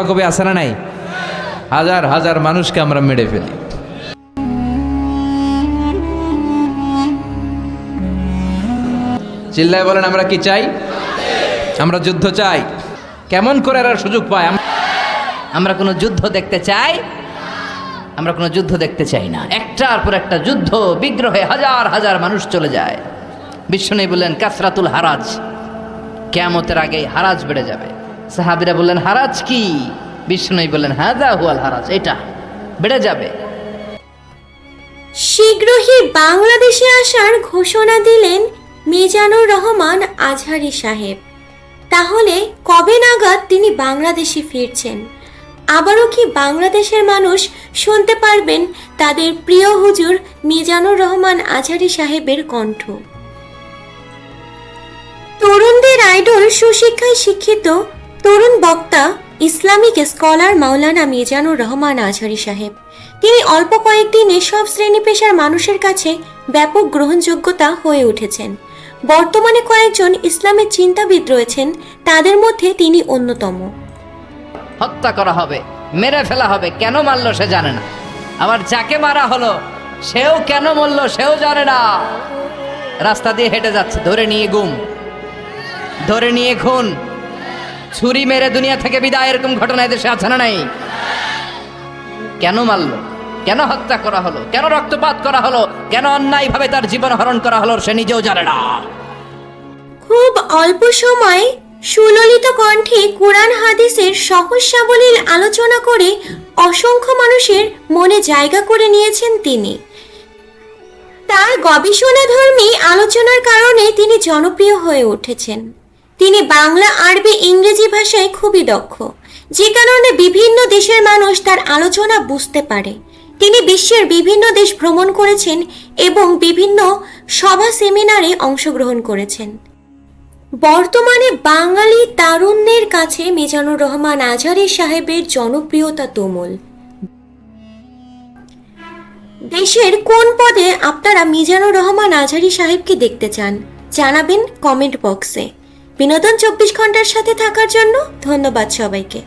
কবে আছে না নাই? হাজার হাজার মানুষকে আমরা মেরে ফেলি। চিল্লায় বলেন আমরা কি চাই? আমরা যুদ্ধ চাই। কেমন করে এরা সুযোগ পায়? আমরা কোনো যুদ্ধ দেখতে চাই? আমরা কোনো যুদ্ধ দেখতে চাই না। একটার পর একটা যুদ্ধ বিগ্রহে হাজার হাজার মানুষ চলে যায়। বিষ্ণু বললেন কাসরাতুল হারাজ, কিয়ামতের আগে হারাজ বেড়ে যাবে। সাহাবীরা বললেন হারাজ কি? বিষ্ণু বললেন হাযা হুয়াল হারাজ, এটা বেড়ে যাবে। শীঘ্রই বাংলাদেশে আসার ঘোষণা দিলেন মিজানুর রহমান আজহারী সাহেব। তাহলে কবে নাগাদ তিনি বাংলাদেশে ফিরছেন? আবারও কি বাংলাদেশের মানুষ শুনতে পারবেন তাদের প্রিয় হুজুর মিজানুর রহমান আজহারী সাহেবের কণ্ঠ? তরুণদের আইডল, সুশিক্ষায় শিক্ষিত তরুণ বক্তা, ইসলামিক স্কলার মাওলানা মিজানুর রহমান আজহারী সাহেব। তিনি অল্প কয়েকদিনে সব শ্রেণী পেশার মানুষের কাছে ব্যাপক গ্রহণযোগ্যতা হয়ে উঠেছেন। বর্তমানে কয়েকজন ইসলামের চিন্তাবিদ রয়েছেন, তাদের মধ্যে তিনি অন্যতম। হত্যা করা হবে, মেরে ফেলা হবে, কেন মারলো সে জানে না। আবার যাকে মারা হলো সেও কেন মরলো সেও জানে না। রাস্তা দিয়ে হেঁটে যাচ্ছে, ধরে নিয়ে গুম, ধরে নিয়ে খুন, ছুরি মেরে দুনিয়া থেকে বিদায়, এরকম ঘটনা দেশে আছে না নাই? কেন মারলো, কেন হত্যা করা হলো, কেন রক্তপাত করা হলো, কেন অন্যায়ভাবে তার জীবন হরণ করা হলো সে নিজেও জানে না। খুব অল্প সময় সুললিত কণ্ঠে কোরআন হাদিসের সহজ সাবলীল আলোচনা করে অসংখ্য মানুষের মনে জায়গা করে নিয়েছেন তিনি। তার গবেষণাধর্মী আলোচনার কারণে তিনি জনপ্রিয় হয়ে উঠেছেন। তিনি বাংলা, আরবি, ইংরেজি ভাষায় খুবই দক্ষ, যে কারণে বিভিন্ন দেশের মানুষ তার আলোচনা বুঝতে পারে। তিনি বিশ্বের বিভিন্ন দেশ ভ্রমণ করেছেন এবং বিভিন্ন সভা সেমিনারে অংশগ্রহণ করেছেন। বর্তমানে বাঙালি তারুণ্যের কাছে মিজানুর রহমান আজহারী সাহেবের জনপ্রিয়তা তুমুল। দেশের কোন পদে আপনারা মিজানুর রহমান আজহারী সাহেবকে দেখতে চান জানাবেন কমেন্ট বক্সে। বিনোদন 24 ঘন্টার সাথে থাকার জন্য ধন্যবাদ সবাইকে।